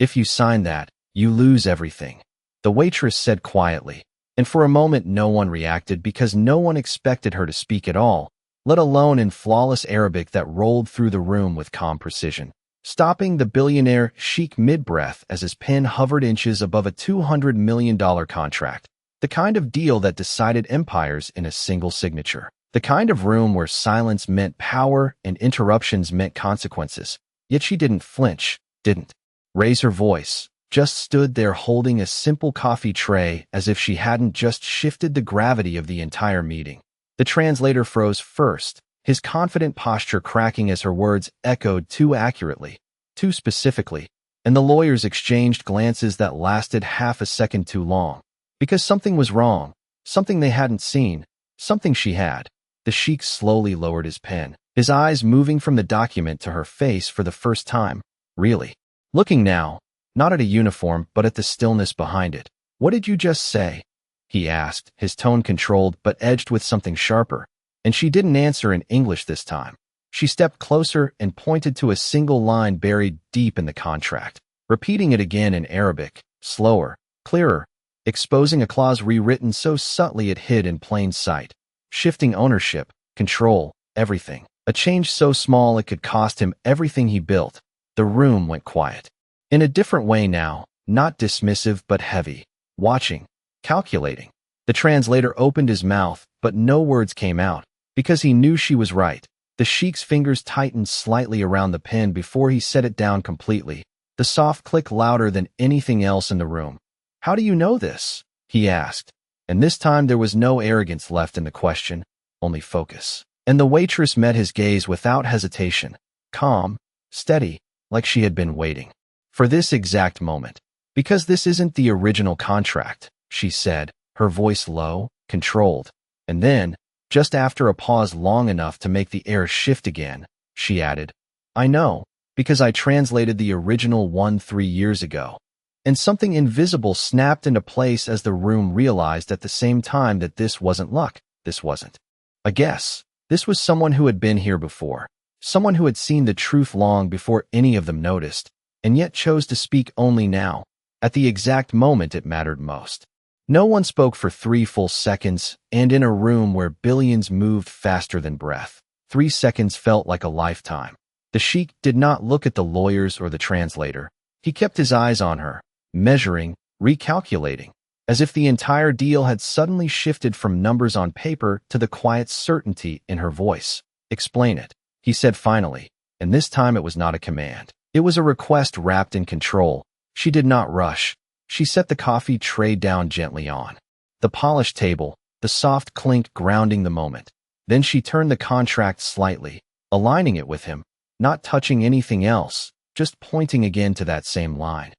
If you sign that, you lose everything, the waitress said quietly. And for a moment no one reacted because no one expected her to speak at all, let alone in flawless Arabic that rolled through the room with calm precision, stopping the billionaire Sheikh mid-breath as his pen hovered inches above a $200 million contract. The kind of deal that decided empires in a single signature. The kind of room where silence meant power and interruptions meant consequences. Yet she didn't flinch, didn't raise her voice, just stood there holding a simple coffee tray as if she hadn't just shifted the gravity of the entire meeting. The translator froze first, his confident posture cracking as her words echoed too accurately, too specifically, and the lawyers exchanged glances that lasted half a second too long. Because something was wrong, something they hadn't seen, something she had. The Sheikh slowly lowered his pen, his eyes moving from the document to her face for the first time. Really? Looking now, not at a uniform but at the stillness behind it. What did you just say? He asked, his tone controlled but edged with something sharper. And she didn't answer in English this time. She stepped closer and pointed to a single line buried deep in the contract, repeating it again in Arabic, slower, clearer, exposing a clause rewritten so subtly it hid in plain sight. Shifting ownership, control, everything. A change so small it could cost him everything he built. The room went quiet. In a different way now, not dismissive but heavy, watching, calculating. The translator opened his mouth, but no words came out, because he knew she was right. The Sheikh's fingers tightened slightly around the pen before he set it down completely, the soft click louder than anything else in the room. How do you know this? He asked, and this time there was no arrogance left in the question, only focus. And the waitress met his gaze without hesitation, calm, steady, like she had been waiting for this exact moment. Because this isn't the original contract, she said, her voice low, controlled. And then, just after a pause long enough to make the air shift again, she added, I know, because I translated the original one 3 years ago. And something invisible snapped into place as the room realized at the same time that this wasn't luck, this wasn't a guess. This was someone who had been here before, someone who had seen the truth long before any of them noticed, and yet chose to speak only now, at the exact moment it mattered most. No one spoke for 3 full seconds, and in a room where billions moved faster than breath, 3 seconds felt like a lifetime. The Sheikh did not look at the lawyers or the translator. He kept his eyes on her, measuring, recalculating, as if the entire deal had suddenly shifted from numbers on paper to the quiet certainty in her voice. Explain it, he said finally, and this time it was not a command. It was a request wrapped in control. She did not rush. She set the coffee tray down gently on the polished table, the soft clink grounding the moment. Then she turned the contract slightly, aligning it with him, not touching anything else, just pointing again to that same line.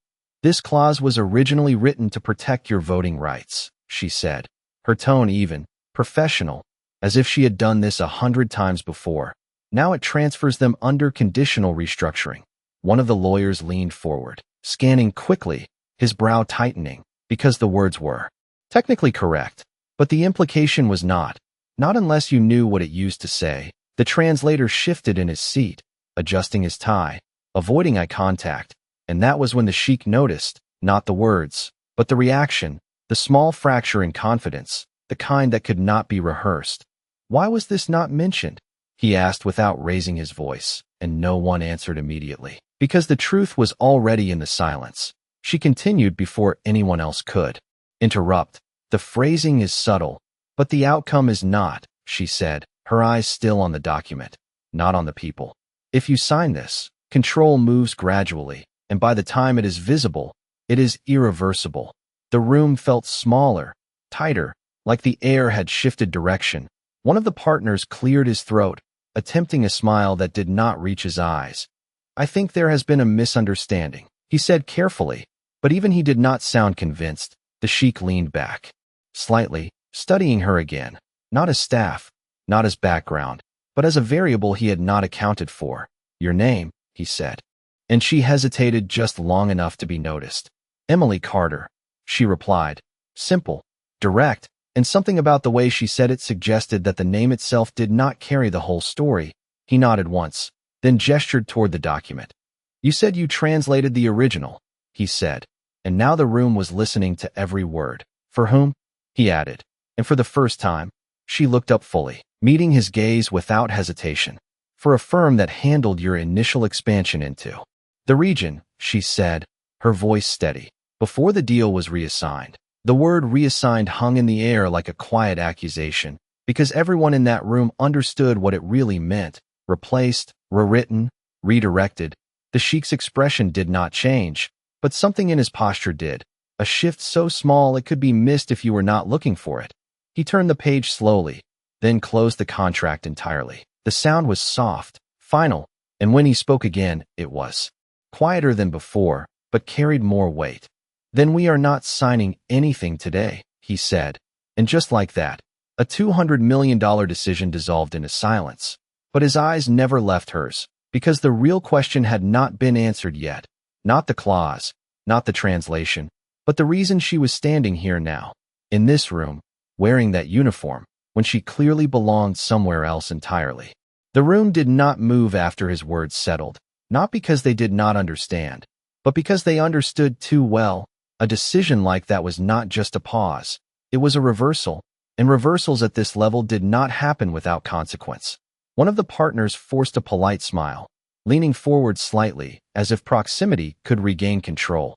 This clause was originally written to protect your voting rights, she said, her tone even, professional, as if she had done this 100 times before. Now it transfers them under conditional restructuring. One of the lawyers leaned forward, scanning quickly, his brow tightening, because the words were technically correct, but the implication was not unless you knew what it used to say. The translator shifted in his seat, adjusting his tie, avoiding eye contact, and that was when the Sheikh noticed, not the words, but the reaction, the small fracture in confidence, the kind that could not be rehearsed. Why was this not mentioned? He asked without raising his voice, and no one answered immediately. Because the truth was already in the silence. She continued before anyone else could interrupt. The phrasing is subtle, but the outcome is not, she said, her eyes still on the document, not on the people. If you sign this, control moves gradually, and by the time it is visible, it is irreversible. The room felt smaller, tighter, like the air had shifted direction. One of the partners cleared his throat, attempting a smile that did not reach his eyes. I think there has been a misunderstanding, he said carefully, but even he did not sound convinced. The Sheikh leaned back, slightly, studying her again, not as staff, not as background, but as a variable he had not accounted for. Your name, he said. And she hesitated just long enough to be noticed. Emily Carter, she replied. Simple, direct, and something about the way she said it suggested that the name itself did not carry the whole story. He nodded once, then gestured toward the document. You said you translated the original. he said. And now the room was listening to every word. For whom? He added. And for the first time, she looked up fully, meeting his gaze without hesitation. For a firm that handled your initial expansion into the region, she said, her voice steady. Before the deal was reassigned. The word reassigned hung in the air like a quiet accusation, because everyone in that room understood what it really meant. Replaced, rewritten, redirected. The Sheikh's expression did not change, but something in his posture did. A shift so small it could be missed if you were not looking for it. He turned the page slowly, then closed the contract entirely. The sound was soft, final, and when he spoke again, it was quieter than before, but carried more weight. Then we are not signing anything today, he said. And just like that, a $200 million decision dissolved into silence. But his eyes never left hers, because the real question had not been answered yet. Not the clause, not the translation, but the reason she was standing here now, in this room, wearing that uniform, when she clearly belonged somewhere else entirely. The room did not move after his words settled, not because they did not understand, but because they understood too well. A decision like that was not just a pause, it was a reversal, and reversals at this level did not happen without consequence. One of the partners forced a polite smile, leaning forward slightly, as if proximity could regain control.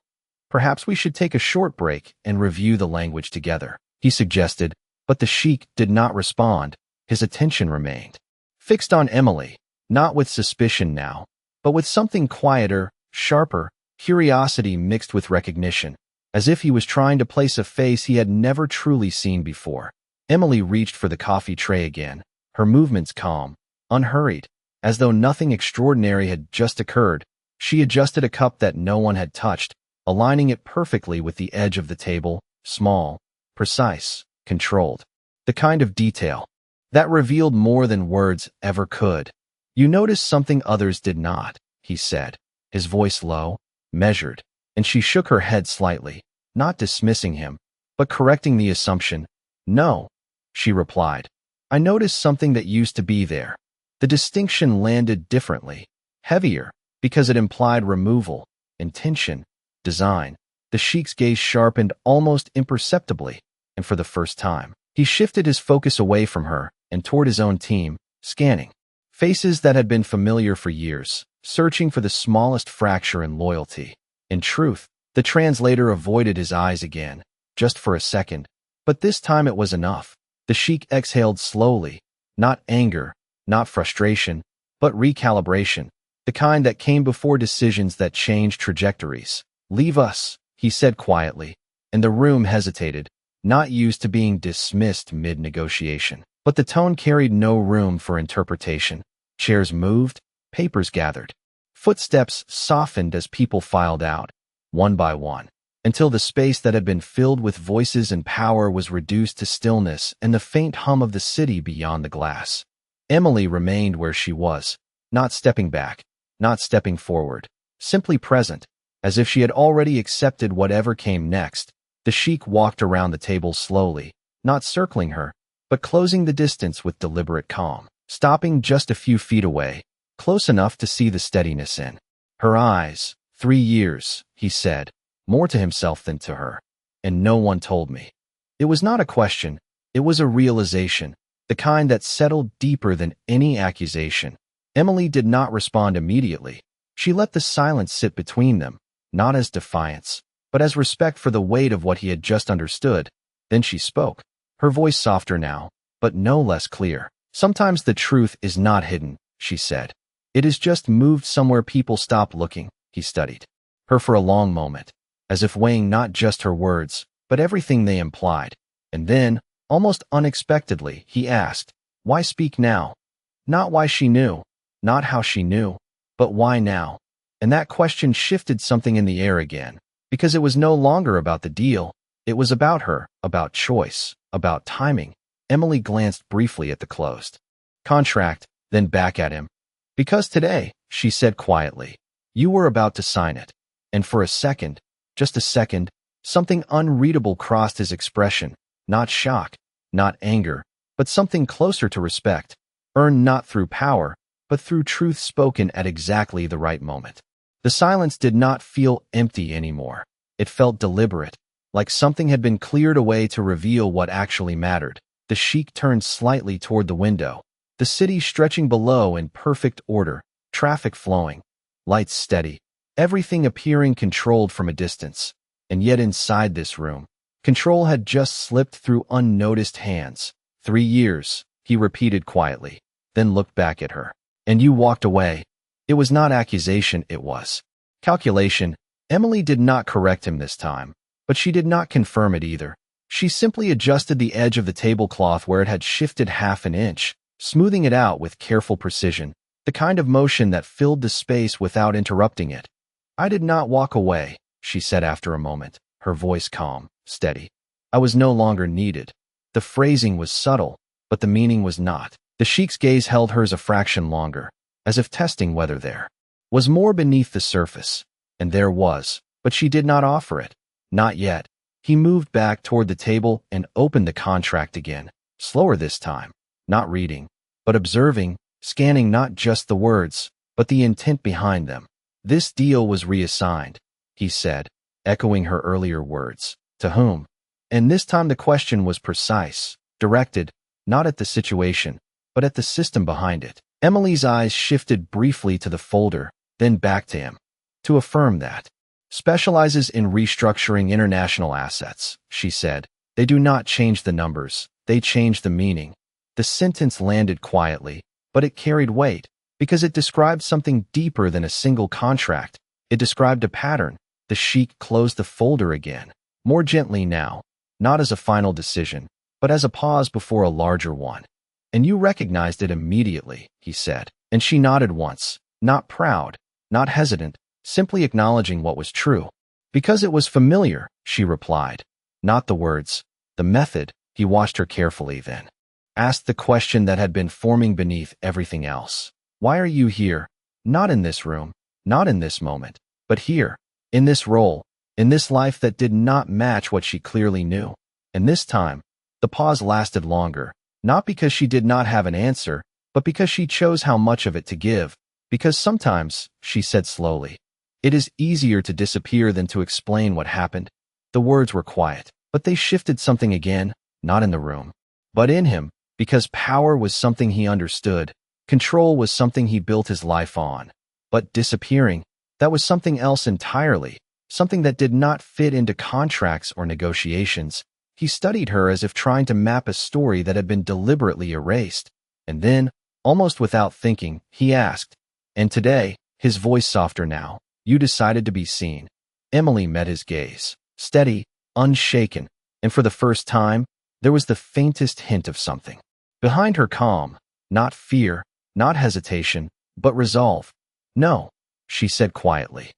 Perhaps we should take a short break and review the language together, he suggested, but the Sheikh did not respond. His attention remained fixed on Emily, not with suspicion now, but with something quieter, sharper, curiosity mixed with recognition, as if he was trying to place a face he had never truly seen before. Emily reached for the coffee tray again, her movements calm, unhurried, as though nothing extraordinary had just occurred. She adjusted a cup that no one had touched, aligning it perfectly with the edge of the table, small, precise, controlled. The kind of detail that revealed more than words ever could. You noticed something others did not, he said, his voice low, measured, and she shook her head slightly, not dismissing him, but correcting the assumption. No, she replied. I noticed something that used to be there. The distinction landed differently, heavier, because it implied removal, intention, design. The Sheikh's gaze sharpened almost imperceptibly, and for the first time, he shifted his focus away from her and toward his own team, scanning faces that had been familiar for years, searching for the smallest fracture in loyalty. In truth, the translator avoided his eyes again, just for a second, but this time it was enough. The Sheikh exhaled slowly, not anger, not frustration, but recalibration, the kind that came before decisions that changed trajectories. Leave us, he said quietly, and the room hesitated, not used to being dismissed mid-negotiation. But the tone carried no room for interpretation. Chairs moved, papers gathered. Footsteps softened as people filed out, one by one, until the space that had been filled with voices and power was reduced to stillness and the faint hum of the city beyond the glass. Emily remained where she was, not stepping back, not stepping forward, simply present, as if she had already accepted whatever came next. The Sheikh walked around the table slowly, not circling her, but closing the distance with deliberate calm, stopping just a few feet away, close enough to see the steadiness in her eyes. 3 years, he said, more to himself than to her. And no one told me. It was not a question, it was a realization, the kind that settled deeper than any accusation. Emily did not respond immediately. She let the silence sit between them, not as defiance, but as respect for the weight of what he had just understood. Then she spoke, her voice softer now, but no less clear. Sometimes the truth is not hidden, she said. It is just moved somewhere people stop looking. He studied her for a long moment, as if weighing not just her words, but everything they implied. And then, almost unexpectedly, he asked, why speak now? Not why she knew, not how she knew, but why now? And that question shifted something in the air again, because it was no longer about the deal. It was about her, about choice, about timing. Emily glanced briefly at the closed contract, then back at him. Because today, she said quietly, you were about to sign it. And for a second, just a second, something unreadable crossed his expression, not shock, not anger, but something closer to respect, earned not through power, but through truth spoken at exactly the right moment. The silence did not feel empty anymore. It felt deliberate, like something had been cleared away to reveal what actually mattered. The Sheikh turned slightly toward the window, the city stretching below in perfect order, traffic flowing, lights steady, everything appearing controlled from a distance. And yet inside this room, control had just slipped through unnoticed hands. 3 years, he repeated quietly, then looked back at her. And you walked away. It was not accusation, it was calculation. Emily did not correct him this time, but she did not confirm it either. She simply adjusted the edge of the tablecloth where it had shifted half an inch, smoothing it out with careful precision, the kind of motion that filled the space without interrupting it. I did not walk away, she said after a moment, her voice calm, steady. I was no longer needed. The phrasing was subtle, but the meaning was not. The Sheikh's gaze held hers a fraction longer, as if testing whether there was more beneath the surface. And there was, but she did not offer it. Not yet. He moved back toward the table and opened the contract again, slower this time, not reading, but observing, scanning not just the words, but the intent behind them. This deal was reassigned, he said, echoing her earlier words. To whom? And this time the question was precise, directed, not at the situation, but at the system behind it. Emily's eyes shifted briefly to the folder, then back to him. To affirm that. Specializes in restructuring international assets, she said. They do not change the numbers, they change the meaning. The sentence landed quietly, but it carried weight, because it described something deeper than a single contract. It described a pattern. The Sheikh closed the folder again, more gently now, not as a final decision, but as a pause before a larger one. And you recognized it immediately, he said. And she nodded once, not proud, not hesitant, simply acknowledging what was true. Because it was familiar, she replied. Not the words, the method. He watched her carefully then. Asked the question that had been forming beneath everything else. Why are you here? Not in this room, not in this moment, but here, in this role, in this life that did not match what she clearly knew. And this time, the pause lasted longer, not because she did not have an answer, but because she chose how much of it to give. Because sometimes, she said slowly, it is easier to disappear than to explain what happened. The words were quiet, but they shifted something again, not in the room, but in him, because power was something he understood. Control was something he built his life on. But disappearing, that was something else entirely, something that did not fit into contracts or negotiations. He studied her as if trying to map a story that had been deliberately erased. And then, almost without thinking, he asked, and today, his voice softer now, you decided to be seen. Emily met his gaze, steady, unshaken, and for the first time, there was the faintest hint of something. Behind her calm, not fear, not hesitation, but resolve. No, she said quietly.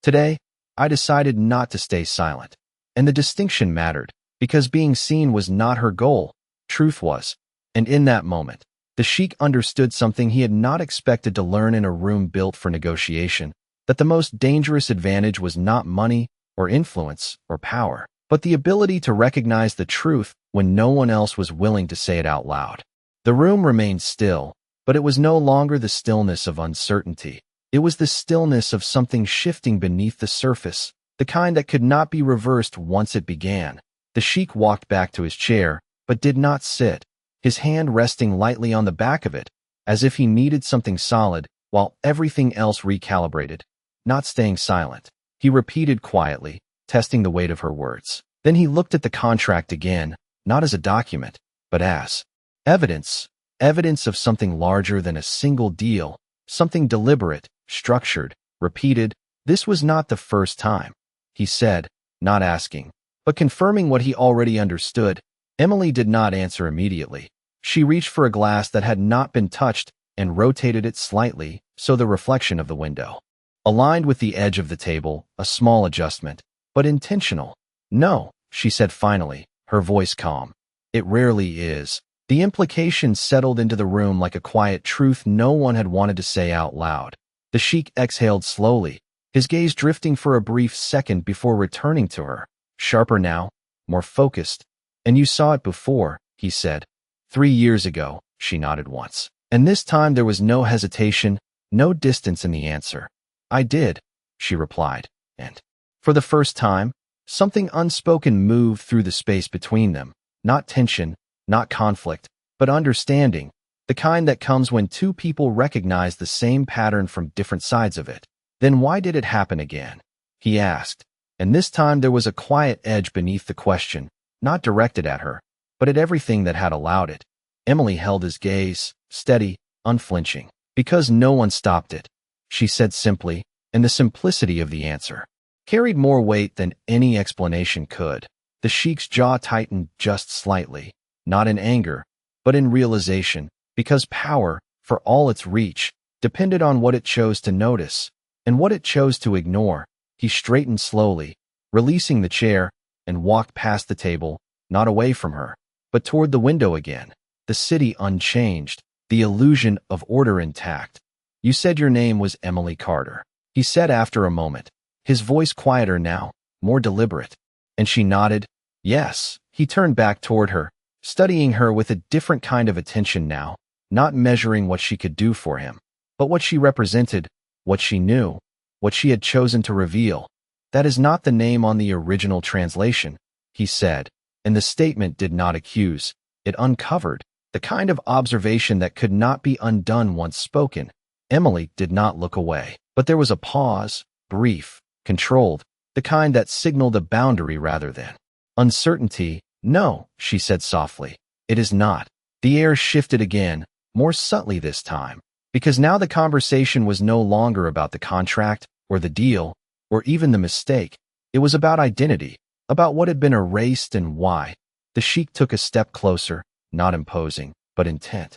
Today, I decided not to stay silent. And the distinction mattered, because being seen was not her goal, truth was. And in that moment, the Sheikh understood something he had not expected to learn in a room built for negotiation, that the most dangerous advantage was not money or influence or power, but the ability to recognize the truth when no one else was willing to say it out loud. The room remained still, but it was no longer the stillness of uncertainty. It was the stillness of something shifting beneath the surface, the kind that could not be reversed once it began. The Sheikh walked back to his chair, but did not sit, his hand resting lightly on the back of it, as if he needed something solid, while everything else recalibrated. Not staying silent, he repeated quietly, testing the weight of her words. Then he looked at the contract again, not as a document, but as evidence, evidence of something larger than a single deal, something deliberate, structured, repeated. This was not the first time, he said, not asking, but confirming what he already understood. Emily did not answer immediately. She reached for a glass that had not been touched and rotated it slightly so the reflection of the window aligned with the edge of the table, a small adjustment, but intentional. No, she said finally, her voice calm. It rarely is. The implication settled into the room like a quiet truth no one had wanted to say out loud. The Sheikh exhaled slowly, his gaze drifting for a brief second before returning to her, sharper now, more focused. And you saw it before, he said. 3 years ago, she nodded once. And this time there was no hesitation, no distance in the answer. I did. she replied. And, for the first time, something unspoken moved through the space between them. Not tension, not conflict, but understanding, the kind that comes when two people recognize the same pattern from different sides of it. Then why did it happen again? He asked, and this time there was a quiet edge beneath the question, not directed at her, but at everything that had allowed it. Emily held his gaze, steady, unflinching. Because no one stopped it, she said simply, and the simplicity of the answer carried more weight than any explanation could. The Sheikh's jaw tightened just slightly, not in anger, but in realization, because power, for all its reach, depended on what it chose to notice and what it chose to ignore. He straightened slowly, releasing the chair, and walked past the table, not away from her, but toward the window again. The city unchanged, the illusion of order intact. You said your name was Emily Carter, he said after a moment, his voice quieter now, more deliberate. And she nodded. Yes. He turned back toward her, studying her with a different kind of attention now, not measuring what she could do for him, but what she represented, what she knew, what she had chosen to reveal. That is not the name on the original translation, he said, and the statement did not accuse. It uncovered the kind of observation that could not be undone once spoken. Emily did not look away, but there was a pause, brief, controlled, the kind that signaled a boundary rather than uncertainty. No, she said softly, it is not. The air shifted again, more subtly this time, because now the conversation was no longer about the contract, or the deal, or even the mistake. It was about identity, about what had been erased and why. The Sheikh took a step closer, not imposing, but intent.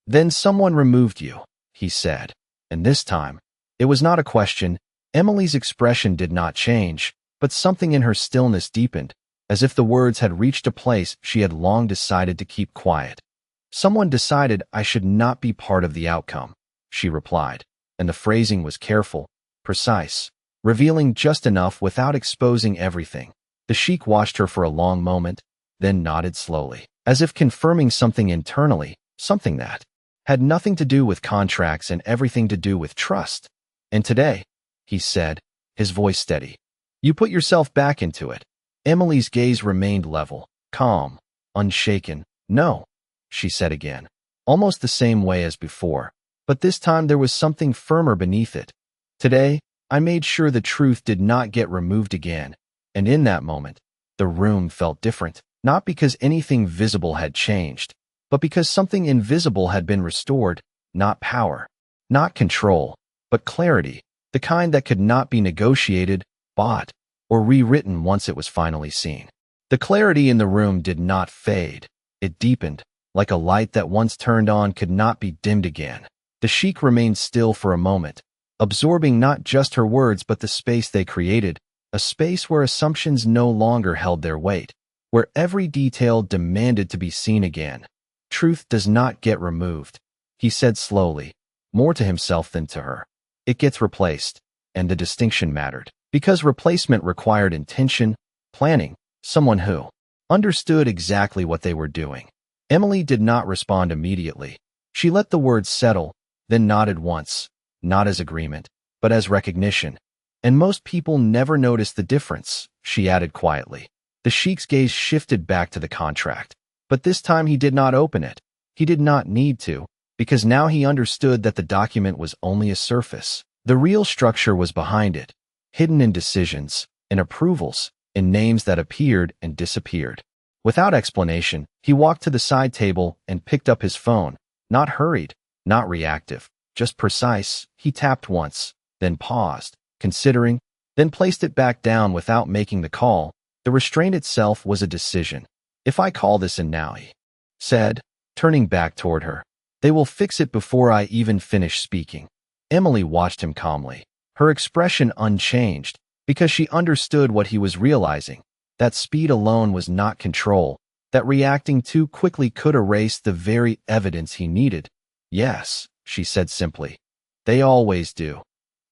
Then someone removed you, he said, and this time, it was not a question. Emily's expression did not change, but something in her stillness deepened, as if the words had reached a place she had long decided to keep quiet. Someone decided I should not be part of the outcome, she replied, and the phrasing was careful, precise, revealing just enough without exposing everything. The Sheikh watched her for a long moment, then nodded slowly, as if confirming something internally, something that had nothing to do with contracts and everything to do with trust. And today, he said, his voice steady, you put yourself back into it. Emily's gaze remained level, calm, unshaken. No, she said again, almost the same way as before, but this time there was something firmer beneath it. Today, I made sure the truth did not get removed again, and in that moment, the room felt different, not because anything visible had changed, but because something invisible had been restored. Not power, not control, but clarity, the kind that could not be negotiated, bought, or rewritten once it was finally seen. The clarity in the room did not fade. It deepened, like a light that once turned on could not be dimmed again. The Sheikh remained still for a moment, absorbing not just her words but the space they created, a space where assumptions no longer held their weight, where every detail demanded to be seen again. Truth does not get removed, he said slowly, more to himself than to her. It gets replaced, and the distinction mattered, because replacement required intention, planning, someone who understood exactly what they were doing. Emily did not respond immediately. She let the words settle, then nodded once, not as agreement, but as recognition. And most people never notice the difference, she added quietly. The Sheikh's gaze shifted back to the contract, but this time he did not open it. He did not need to, because now he understood that the document was only a surface. The real structure was behind it, hidden in decisions, in approvals, in names that appeared and disappeared. Without explanation, he walked to the side table and picked up his phone, not hurried, not reactive, just precise. He tapped once, then paused, considering, then placed it back down without making the call. The restraint itself was a decision. If I call this in now, he said, turning back toward her, they will fix it before I even finish speaking. Emily watched him calmly, her expression unchanged, because she understood what he was realizing, that speed alone was not control, that reacting too quickly could erase the very evidence he needed. Yes, she said simply. They always do.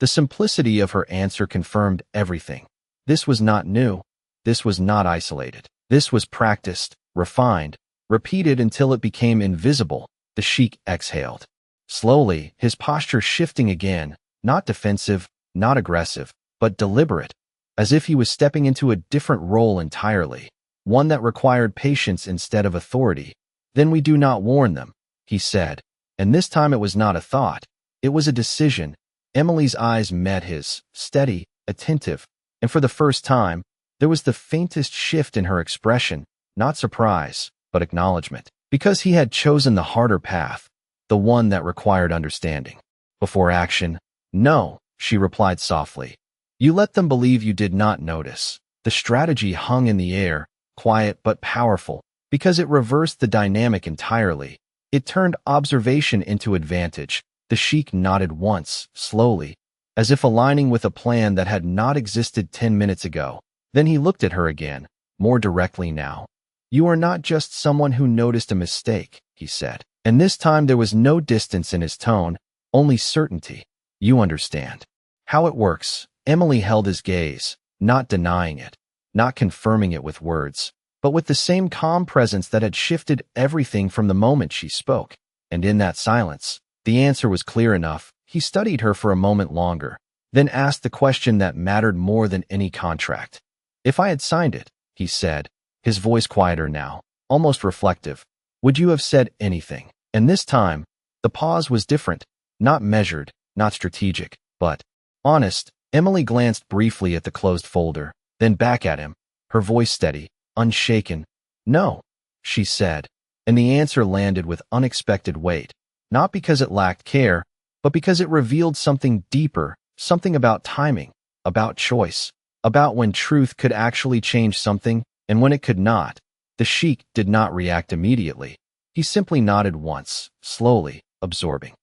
The simplicity of her answer confirmed everything. This was not new. This was not isolated. This was practiced, refined, repeated until it became invisible. The Sheikh exhaled. Slowly, his posture shifting again, not defensive, not aggressive, but deliberate, as if he was stepping into a different role entirely, one that required patience instead of authority. Then we do not warn them, he said, and this time it was not a thought, it was a decision. Emily's eyes met his, steady, attentive, and for the first time, there was the faintest shift in her expression, not surprise, but acknowledgement, because he had chosen the harder path, the one that required understanding. Before action, no, she replied softly. You let them believe you did not notice. The strategy hung in the air, quiet but powerful, because it reversed the dynamic entirely. It turned observation into advantage. The Sheikh nodded once, slowly, as if aligning with a plan that had not existed 10 minutes ago. Then he looked at her again, more directly now. You are not just someone who noticed a mistake, he said. And this time there was no distance in his tone, only certainty. You understand how it works. Emily held his gaze, not denying it, not confirming it with words, but with the same calm presence that had shifted everything from the moment she spoke. And in that silence, the answer was clear enough. He studied her for a moment longer, then asked the question that mattered more than any contract. If I had signed it, he said, his voice quieter now, almost reflective, would you have said anything? And this time, the pause was different, not measured, not strategic, but honest. Emily glanced briefly at the closed folder, then back at him, her voice steady, unshaken. No, she said, and the answer landed with unexpected weight, not because it lacked care, but because it revealed something deeper, something about timing, about choice, about when truth could actually change something and when it could not. The Sheikh did not react immediately. He simply nodded once, slowly, absorbing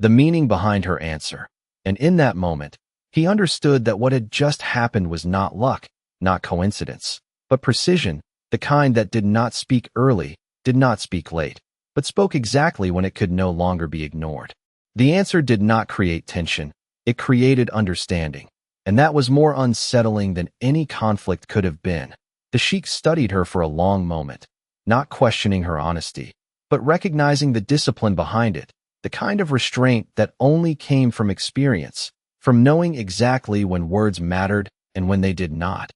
the meaning behind her answer. And in that moment, he understood that what had just happened was not luck, not coincidence, but precision, the kind that did not speak early, did not speak late, but spoke exactly when it could no longer be ignored. The answer did not create tension, it created understanding, and that was more unsettling than any conflict could have been. The Sheikh studied her for a long moment, not questioning her honesty, but recognizing the discipline behind it, the kind of restraint that only came from experience, from knowing exactly when words mattered and when they did not.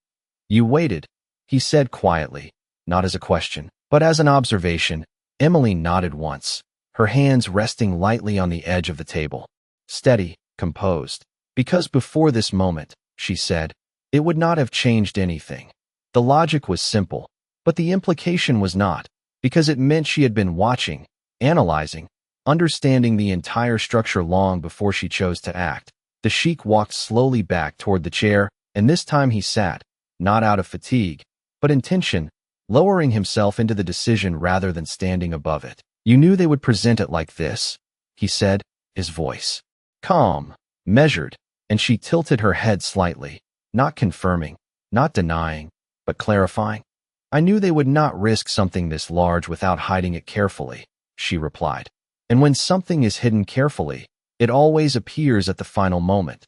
You waited, he said quietly, not as a question, but as an observation. Emily nodded once, her hands resting lightly on the edge of the table. Steady, composed. Because before this moment, she said, it would not have changed anything. The logic was simple, but the implication was not, because it meant she had been watching, analyzing, understanding the entire structure long before she chose to act. The Sheikh walked slowly back toward the chair, and this time he sat, not out of fatigue, but intention, lowering himself into the decision rather than standing above it. You knew they would present it like this, he said, his voice calm, measured, and she tilted her head slightly, not confirming, not denying, but clarifying. I knew they would not risk something this large without hiding it carefully, she replied. And when something is hidden carefully, it always appears at the final moment.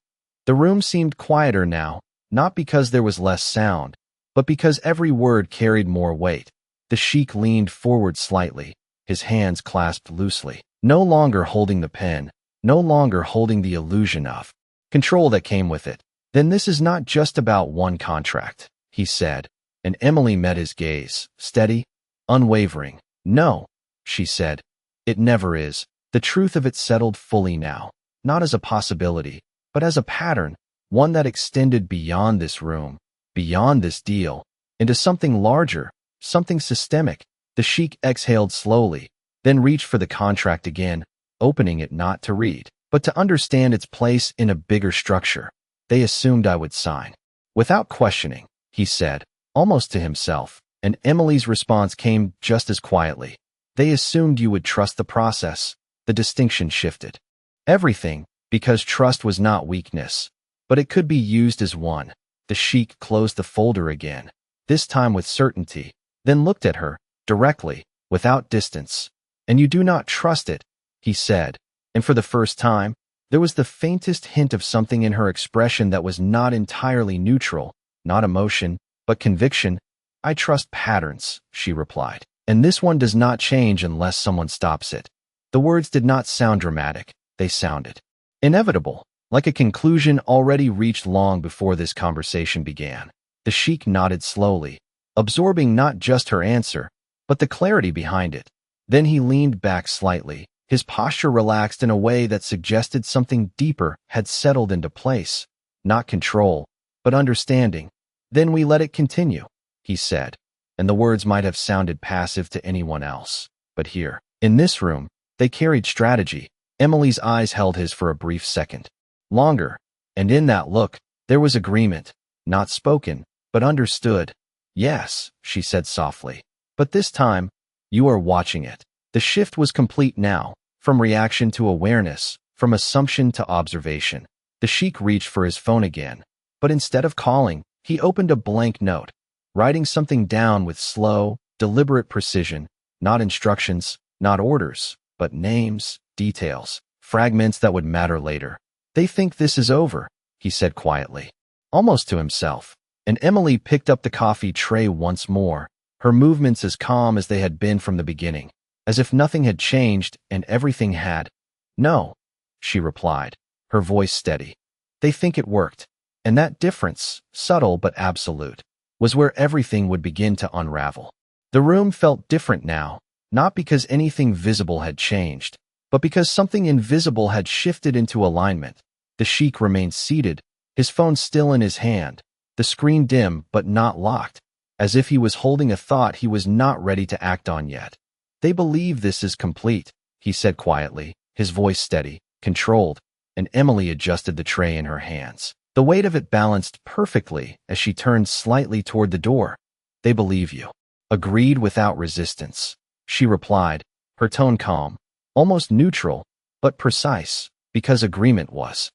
The room seemed quieter now, not because there was less sound, but because every word carried more weight. The Sheikh leaned forward slightly, his hands clasped loosely, no longer holding the pen, no longer holding the illusion of control that came with it. Then this is not just about one contract, he said, and Emily met his gaze, steady, unwavering. No, she said, it never is. The truth of it settled fully now, not as a possibility, but as a pattern, one that extended beyond this room, beyond this deal, into something larger, something systemic. The Sheikh exhaled slowly, then reached for the contract again, opening it not to read, but to understand its place in a bigger structure. They assumed I would sign. Without questioning, he said, almost to himself, and Emily's response came just as quietly. They assumed you would trust the process. The distinction shifted. Everything, because trust was not weakness, but it could be used as one. The Sheikh closed the folder again, this time with certainty, then looked at her, directly, without distance. And you do not trust it, he said, and for the first time, there was the faintest hint of something in her expression that was not entirely neutral, not emotion, but conviction. I trust patterns, she replied, and this one does not change unless someone stops it. The words did not sound dramatic, they sounded inevitable. like a conclusion already reached long before this conversation began. The Sheikh nodded slowly, absorbing not just her answer, but the clarity behind it. Then he leaned back slightly, his posture relaxed in a way that suggested something deeper had settled into place. Not control, but understanding. "Then we let it continue," he said, and the words might have sounded passive to anyone else. But here, in this room, they carried strategy. Emily's eyes held his for a brief second. Longer, and in that look, there was agreement, not spoken, but understood. "Yes," she said softly. "But this time, you are watching it." The shift was complete now, from reaction to awareness, from assumption to observation. The Sheikh reached for his phone again, but instead of calling, he opened a blank note, writing something down with slow, deliberate precision, not instructions, not orders, but names, details, fragments that would matter later. "They think this is over," he said quietly, almost to himself, and Emily picked up the coffee tray once more, her movements as calm as they had been from the beginning, as if nothing had changed and everything had. "No," she replied, her voice steady. "They think it worked." And that difference, subtle but absolute, was where everything would begin to unravel. The room felt different now, not because anything visible had changed, but because something invisible had shifted into alignment. The Sheikh remained seated, his phone still in his hand, the screen dim but not locked, as if he was holding a thought he was not ready to act on yet. "They believe this is complete," he said quietly, his voice steady, controlled, and Emily adjusted the tray in her hands. The weight of it balanced perfectly as she turned slightly toward the door. "They believe you." "Agreed without resistance," she replied, her tone calm, almost neutral, but precise, because agreement was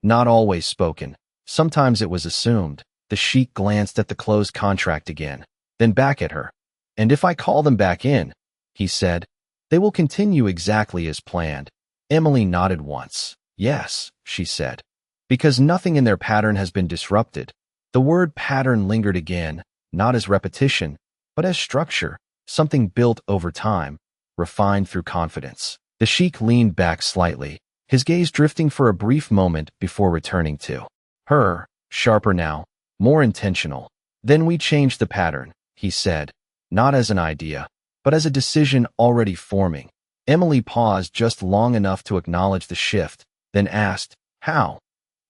not always spoken. Sometimes it was assumed. The Sheikh glanced at the closed contract again, then back at her. "And if I call them back in," he said, "they will continue exactly as planned." Emily nodded once. "Yes," she said, "because nothing in their pattern has been disrupted." The word pattern lingered again, not as repetition, but as structure, something built over time, refined through confidence. The Sheikh leaned back slightly, his gaze drifting for a brief moment before returning to her, sharper now, more intentional. "Then we changed the pattern," he said, not as an idea, but as a decision already forming. Emily paused just long enough to acknowledge the shift, then asked, "How?"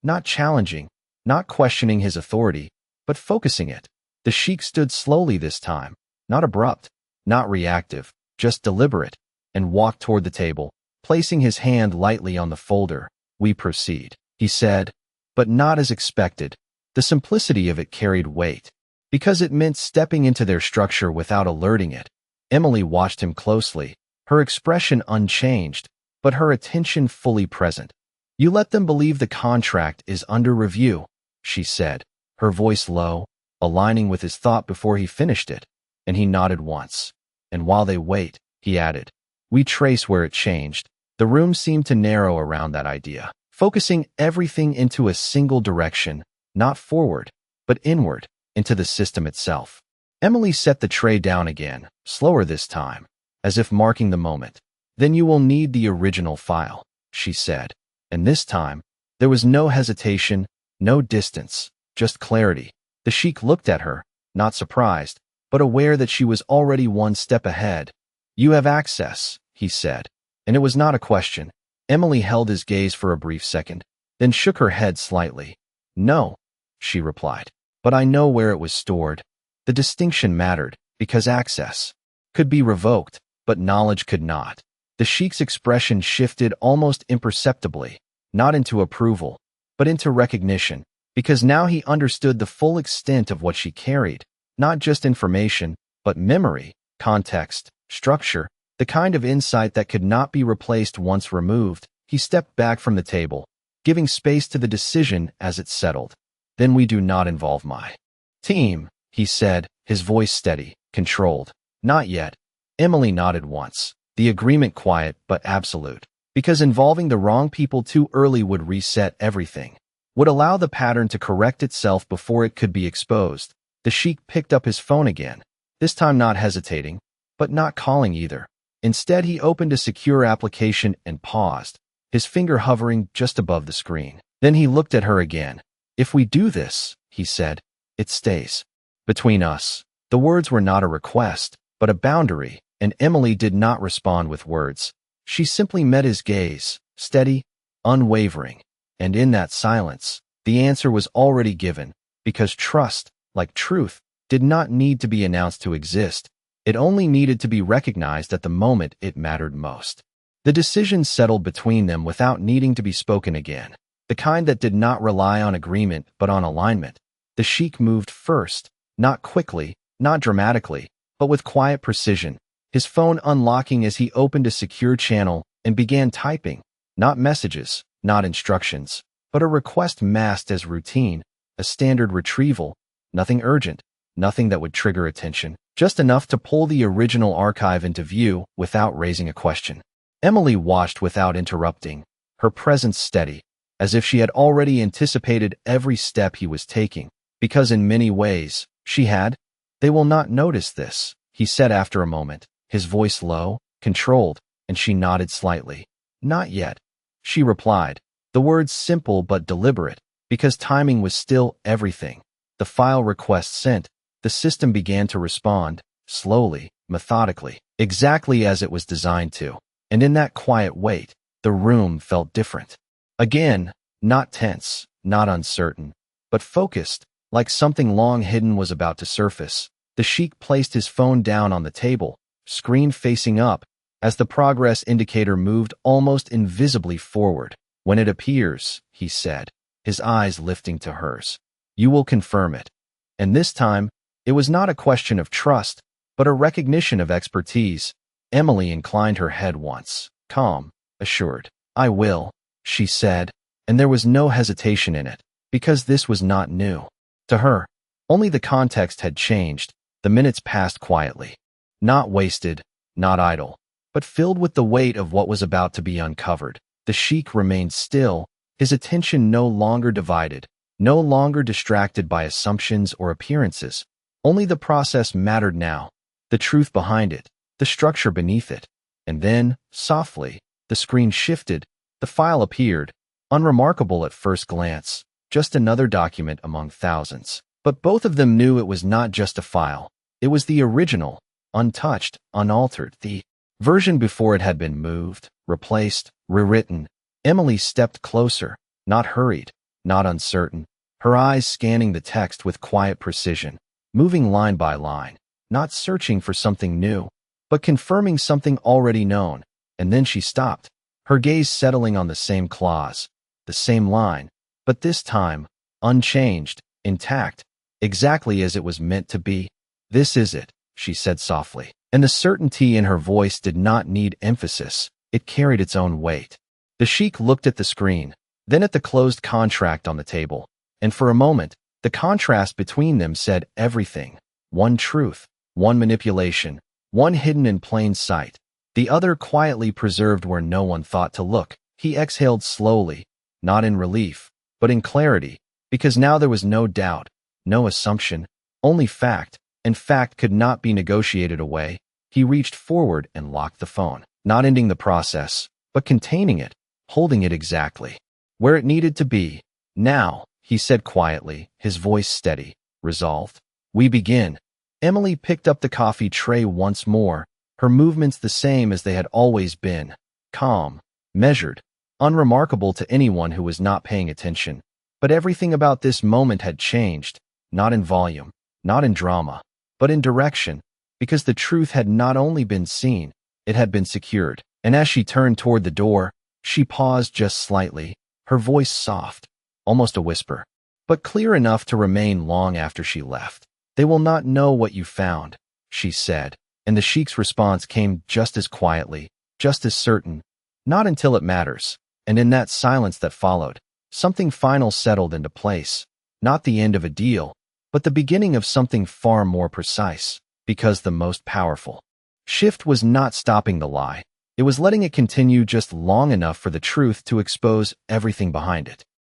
Not challenging, not questioning his authority, but focusing it. The Sheikh stood slowly this time, not abrupt, not reactive, just deliberate, and walked toward the table, placing his hand lightly on the folder. "We proceed," he said, but not as expected. The simplicity of it carried weight, because it meant stepping into their structure without alerting it. Emily watched him closely, her expression unchanged, but her attention fully present. "You let them believe the contract is under review," she said, her voice low, aligning with his thought before he finished it, and he nodded once. "And while they wait," he added, "we trace where it changed." The room seemed to narrow around that idea, focusing everything into a single direction, not forward, but inward, into the system itself. Emily set the tray down again, slower this time, as if marking the moment. "Then you will need the original file," she said, and this time, there was no hesitation, no distance, just clarity. The Sheikh looked at her, not surprised, but aware that she was already one step ahead. "You have access," he said, and it was not a question. Emily held his gaze for a brief second, then shook her head slightly. "No," she replied, "but I know where it was stored." The distinction mattered, because access could be revoked, but knowledge could not. The Sheikh's expression shifted almost imperceptibly, not into approval, but into recognition, because now he understood the full extent of what she carried, not just information, but memory, context, structure, the kind of insight that could not be replaced once removed. He stepped back from the table, giving space to the decision as it settled. "Then we do not involve my team," he said, his voice steady, controlled. "Not yet." Emily nodded once, the agreement quiet but absolute, because involving the wrong people too early would reset everything, would allow the pattern to correct itself before it could be exposed. The Sheikh picked up his phone again, this time not hesitating, but not calling either. Instead, he opened a secure application and paused, his finger hovering just above the screen. Then he looked at her again. If we do this, he said, it stays between us. The words were not a request, but a boundary, and Emily did not respond with words. She simply met his gaze, steady, unwavering. And in that silence, the answer was already given, because trust, like truth, did not need to be announced to exist. It only needed to be recognized at the moment it mattered most. The decision settled between them without needing to be spoken again, the kind that did not rely on agreement but on alignment. The Sheikh moved first, not quickly, not dramatically, but with quiet precision, his phone unlocking as he opened a secure channel and began typing, not messages, not instructions, but a request masked as routine, a standard retrieval, nothing urgent, nothing that would trigger attention, just enough to pull the original archive into view without raising a question. Emily watched without interrupting, her presence steady, as if she had already anticipated every step he was taking, because in many ways, she had. They will not notice this, he said after a moment, his voice low, controlled, and she nodded slightly. Not yet, she replied, the words simple but deliberate, because timing was still everything. The file request sent, the system began to respond, slowly, methodically, exactly as it was designed to. And in that quiet wait, the room felt different. Again, not tense, not uncertain, but focused, like something long hidden was about to surface. The Sheikh placed his phone down on the table, screen facing up, as the progress indicator moved almost invisibly forward. When it appears, he said, his eyes lifting to hers, you will confirm it. And this time, it was not a question of trust, but a recognition of expertise. Emily inclined her head once, calm, assured. I will, she said, and there was no hesitation in it, because this was not new. To her, only the context had changed. The minutes passed quietly. Not wasted, not idle, but filled with the weight of what was about to be uncovered. The Sheikh remained still, his attention no longer divided, no longer distracted by assumptions or appearances. Only the process mattered now, the truth behind it, the structure beneath it. And then, softly, the screen shifted, the file appeared, unremarkable at first glance, just another document among thousands. But both of them knew it was not just a file. It was the original, untouched, unaltered, the version before it had been moved, replaced, rewritten. Emily stepped closer, not hurried, not uncertain, her eyes scanning the text with quiet precision, moving line by line, not searching for something new, but confirming something already known. And then she stopped, her gaze settling on the same clause, the same line, but this time, unchanged, intact, exactly as it was meant to be. This is it, she said softly, and the certainty in her voice did not need emphasis. It carried its own weight. The Sheikh looked at the screen, then at the closed contract on the table, and for a moment, the contrast between them said everything. One truth, one manipulation, one hidden in plain sight, the other quietly preserved where no one thought to look. He exhaled slowly, not in relief, but in clarity, because now there was no doubt, no assumption, only fact, and fact could not be negotiated away. He reached forward and locked the phone, not ending the process, but containing it, holding it exactly where it needed to be. Now, he said quietly, his voice steady, resolved. We begin. Emily picked up the coffee tray once more, her movements the same as they had always been, calm, measured, unremarkable to anyone who was not paying attention. But everything about this moment had changed, not in volume, not in drama, but in direction, because the truth had not only been seen, it had been secured. And as she turned toward the door, she paused just slightly, her voice soft, almost a whisper, but clear enough to remain long after she left. They will not know what you found, she said, and the Sheikh's response came just as quietly, just as certain, not until it matters. And in that silence that followed, something final settled into place, not the end of a deal, but the beginning of something far more precise, because the most powerful shift was not stopping the lie. It was letting it continue just long enough for the truth to expose everything behind it.